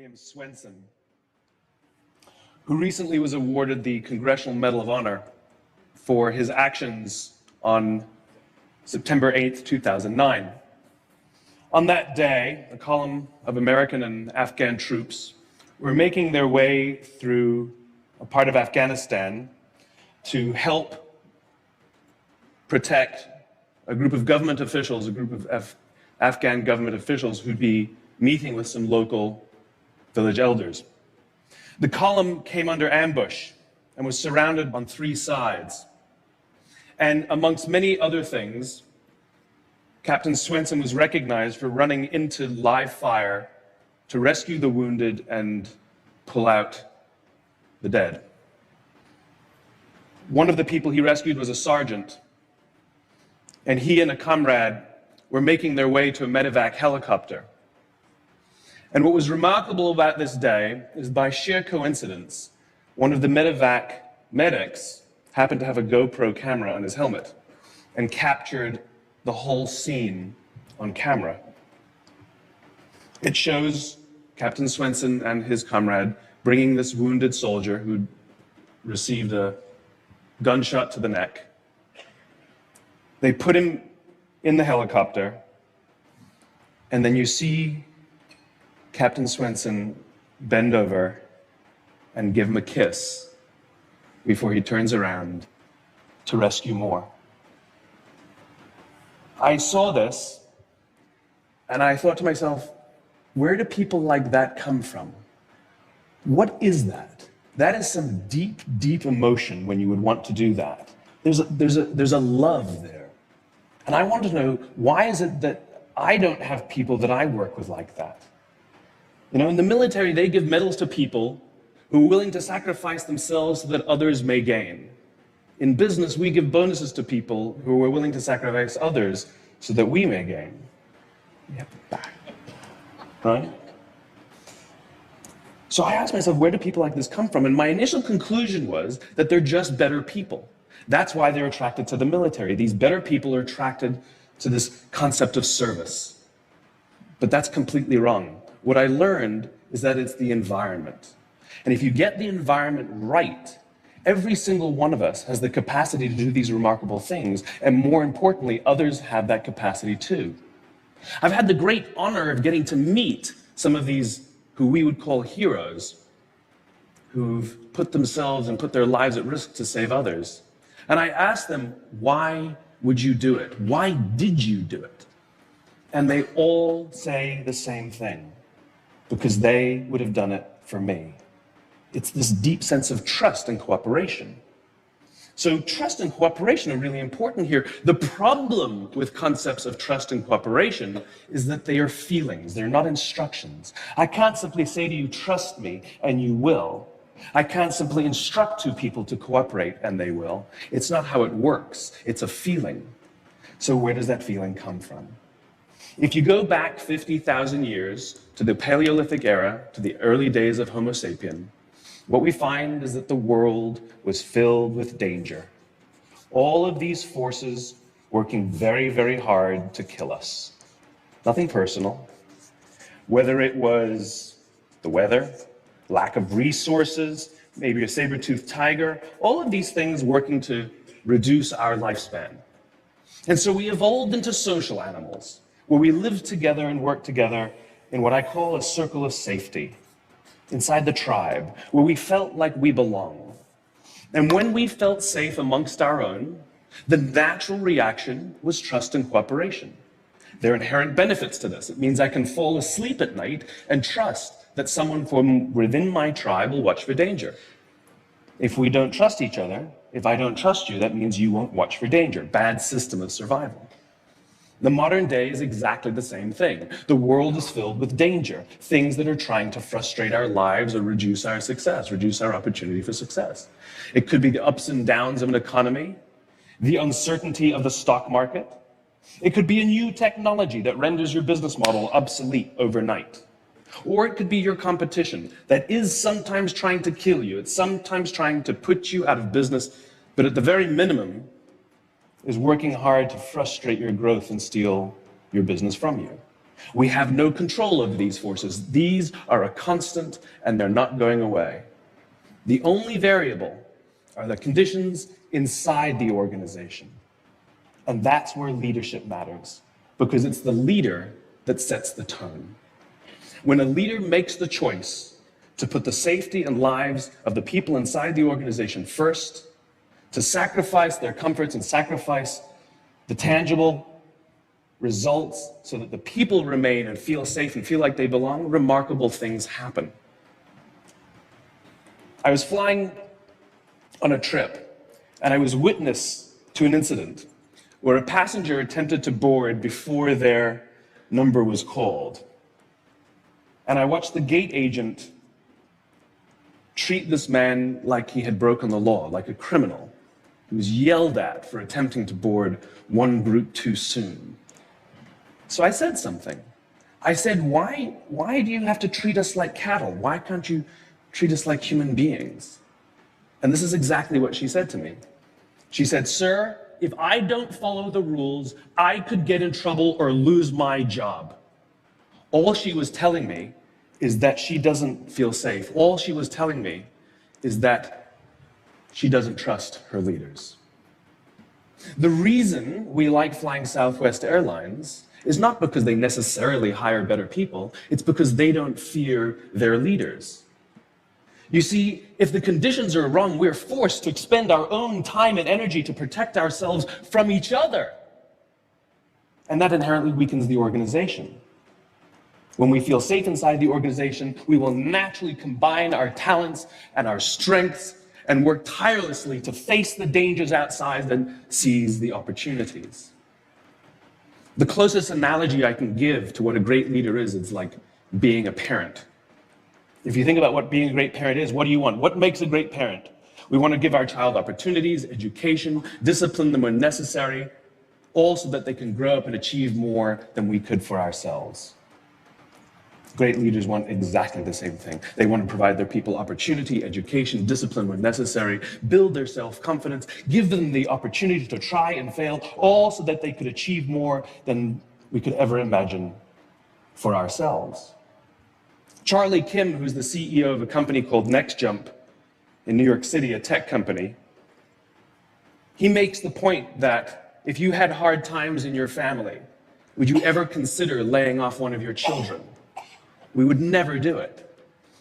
named Swenson, who recently was awarded the Congressional Medal of Honor for his actions on September 8th, 2009. On that day, a column of American and Afghan troops were making their way through a part of Afghanistan to help protect a group of government officials, a group of Afghan government officials who'd be meeting with some local village elders. The column came under ambush and was surrounded on three sides. And amongst many other things, Captain Swenson was recognized for running into live fire to rescue the wounded and pull out the dead. One of the people he rescued was a sergeant, and he and a comrade were making their way to a medevac helicopter. And what was remarkable about this day is, by sheer coincidence, one of the medevac medics happened to have a GoPro camera on his helmet and captured the whole scene on camera. It shows Captain Swenson and his comrade bringing this wounded soldier who'd received a gunshot to the neck. They put him in the helicopter, and then you see Captain Swenson bend over and give him a kiss before he turns around to rescue more. I saw this, and I thought to myself, where do people like that come from? What is that? That is some deep, deep emotion when you would want to do that. There's a love there. And I want to know, why is it that I don't have people that I work with like that? You know, in the military, they give medals to people who are willing to sacrifice themselves so that others may gain. In business, we give bonuses to people who are willing to sacrifice others so that we may gain. We have the back, right? So I asked myself, where do people like this come from? And my initial conclusion was that they're just better people. That's why they're attracted to the military. These better people are attracted to this concept of service. But that's completely wrong. What I learned is that it's the environment. And if you get the environment right, every single one of us has the capacity to do these remarkable things. And more importantly, others have that capacity too. I've had the great honor of getting to meet some of these who we would call heroes, who've put themselves and put their lives at risk to save others. And I asked them, why would you do it? Why did you do it? And they all say the same thing, because they would have done it for me. It's this deep sense of trust and cooperation. So trust and cooperation are really important here. The problem with concepts of trust and cooperation is that they are feelings, they're not instructions. I can't simply say to you, trust me, and you will. I can't simply instruct two people to cooperate, and they will. It's not how it works. It's a feeling. So where does that feeling come from? If you go back 50,000 years to the Paleolithic era, to the early days of Homo sapien, what we find is that the world was filled with danger. All of these forces working very, very hard to kill us. Nothing personal. Whether it was the weather, lack of resources, maybe a saber-toothed tiger, all of these things working to reduce our lifespan. And so we evolved into social animals, where we lived together and worked together in what I call a circle of safety, inside the tribe, where we felt like we belong. And when we felt safe amongst our own, the natural reaction was trust and cooperation. There are inherent benefits to this. It means I can fall asleep at night and trust that someone from within my tribe will watch for danger. If we don't trust each other, if I don't trust you, that means you won't watch for danger. Bad system of survival. The modern day is exactly the same thing. The world is filled with danger, things that are trying to frustrate our lives or reduce our success, reduce our opportunity for success. It could be the ups and downs of an economy, the uncertainty of the stock market. It could be a new technology that renders your business model obsolete overnight. Or it could be your competition that is sometimes trying to kill you. It's sometimes trying to put you out of business, but at the very minimum, is working hard to frustrate your growth and steal your business from you. We have no control over these forces. These are a constant and they're not going away. The only variable are the conditions inside the organization. And that's where leadership matters, because it's the leader that sets the tone. When a leader makes the choice to put the safety and lives of the people inside the organization first, to sacrifice their comforts and sacrifice the tangible results so that the people remain and feel safe and feel like they belong, remarkable things happen. I was flying on a trip, and I was witness to an incident where a passenger attempted to board before their number was called. And I watched the gate agent treat this man like he had broken the law, like a criminal. He was yelled at for attempting to board one group too soon. So I said something. I said, why do you have to treat us like cattle? Why can't you treat us like human beings? And this is exactly what she said to me. She said, "Sir, if I don't follow the rules, I could get in trouble or lose my job." All she was telling me is that she doesn't feel safe. All she was telling me is that she doesn't trust her leaders. The reason we like flying Southwest Airlines is not because they necessarily hire better people, it's because they don't fear their leaders. You see, if the conditions are wrong, we're forced to expend our own time and energy to protect ourselves from each other. And that inherently weakens the organization. When we feel safe inside the organization, we will naturally combine our talents and our strengths and work tirelessly to face the dangers outside and seize the opportunities. The closest analogy I can give to what a great leader is, it's like being a parent. If you think about what being a great parent is, what do you want? What makes a great parent? We want to give our child opportunities, education, discipline them when necessary, all so that they can grow up and achieve more than we could for ourselves. Great leaders want exactly the same thing. They want to provide their people opportunity, education, discipline when necessary, build their self-confidence, give them the opportunity to try and fail, all so that they could achieve more than we could ever imagine for ourselves. Charlie Kim, who's the CEO of a company called NextJump in New York City, a tech company, he makes the point that if you had hard times in your family, would you ever consider laying off one of your children? We would never do it.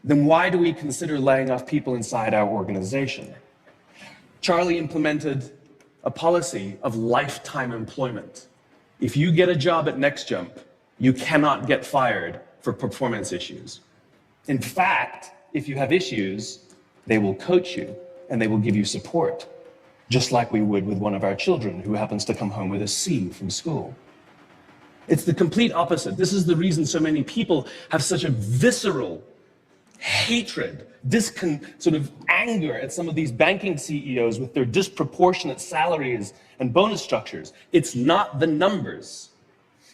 Then why do we consider laying off people inside our organization? Charlie implemented a policy of lifetime employment. If you get a job at NextJump, you cannot get fired for performance issues. In fact, if you have issues, they will coach you and they will give you support, just like we would with one of our children who happens to come home with a C from school. It's the complete opposite. This is the reason so many people have such a visceral hatred, sort of anger at some of these banking CEOs with their disproportionate salaries and bonus structures. It's not the numbers.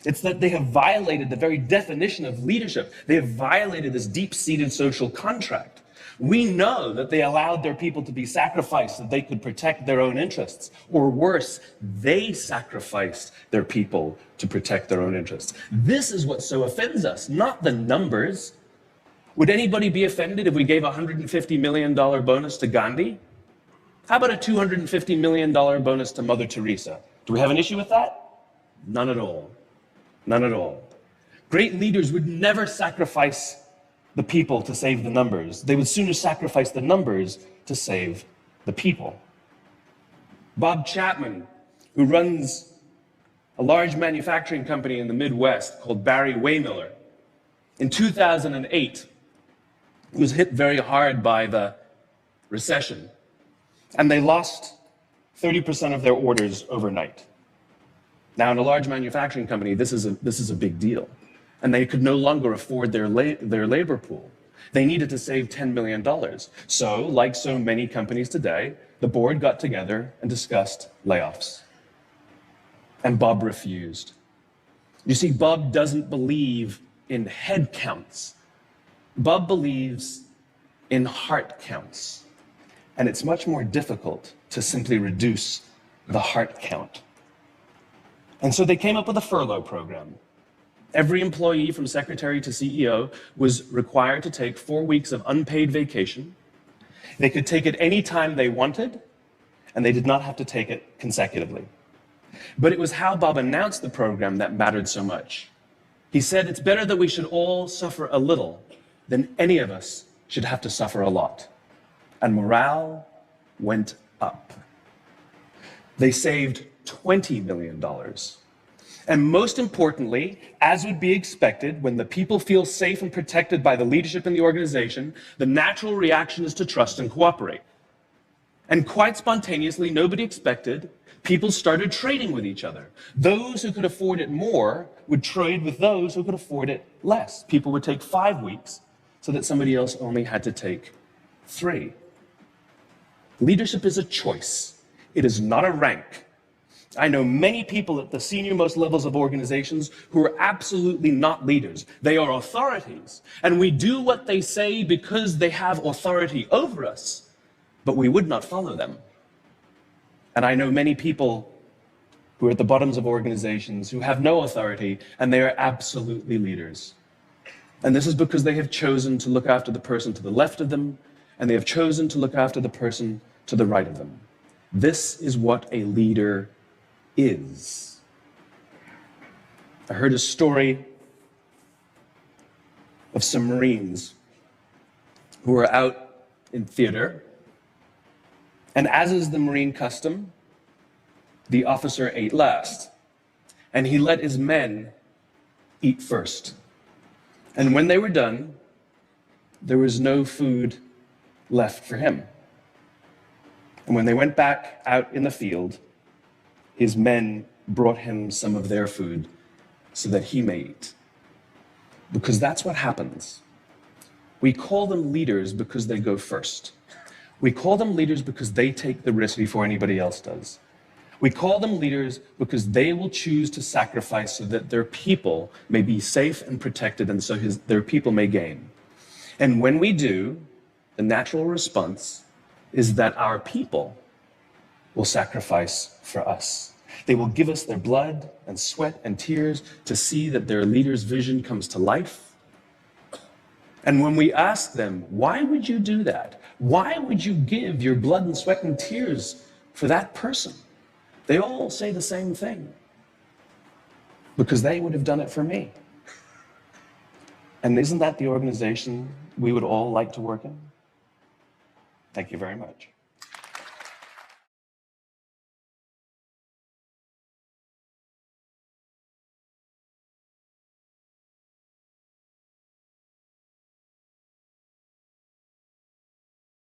It's that they have violated the very definition of leadership. They have violated this deep-seated social contract. We know that they allowed their people to be sacrificed so that they could protect their own interests. Or worse, they sacrificed their people to protect their own interests. This is what so offends us, not the numbers. Would anybody be offended if we gave a $150 million bonus to Gandhi? How about a $250 million bonus to Mother Teresa? Do we have an issue with that? None at all. None at all. Great leaders would never sacrifice the people to save the numbers. They would sooner sacrifice the numbers to save the people. Bob Chapman, who runs a large manufacturing company in the Midwest called Barry Waymiller, in 2008, he was hit very hard by the recession, and they lost 30% of their orders overnight. Now, in a large manufacturing company, this is a big deal. And they could no longer afford their labor pool. They needed to save $10 million. So, like so many companies today, the board got together and discussed layoffs. And Bob refused. You see, Bob doesn't believe in head counts. Bob believes in heart counts. And it's much more difficult to simply reduce the heart count. And so they came up with a furlough program. Every employee from secretary to CEO was required to take 4 weeks of unpaid vacation. They could take it any time they wanted, and they did not have to take it consecutively. But it was how Bob announced the program that mattered so much. He said, "It's better that we should all suffer a little than any of us should have to suffer a lot." And morale went up. They saved $20 million. And most importantly, as would be expected, when the people feel safe and protected by the leadership in the organization, the natural reaction is to trust and cooperate. And quite spontaneously, nobody expected, people started trading with each other. Those who could afford it more would trade with those who could afford it less. People would take 5 weeks so that somebody else only had to take 3. Leadership is a choice. It is not a rank. I know many people at the senior-most levels of organizations who are absolutely not leaders. They are authorities, and we do what they say because they have authority over us, but we would not follow them. And I know many people who are at the bottoms of organizations who have no authority, and they are absolutely leaders. And this is because they have chosen to look after the person to the left of them, and they have chosen to look after the person to the right of them. This is what a leader is. I heard a story of some Marines who were out in theater, and as is the Marine custom, the officer ate last, and he let his men eat first. And when they were done, there was no food left for him. And when they went back out in the field, his men brought him some of their food so that he may eat. Because that's what happens. We call them leaders because they go first. We call them leaders because they take the risk before anybody else does. We call them leaders because they will choose to sacrifice so that their people may be safe and protected, and so their people may gain. And when we do, the natural response is that our people will sacrifice for us. They will give us their blood and sweat and tears to see that their leader's vision comes to life. And when we ask them, why would you do that? Why would you give your blood and sweat and tears for that person? They all say the same thing. Because they would have done it for me. And isn't that the organization we would all like to work in? Thank you very much.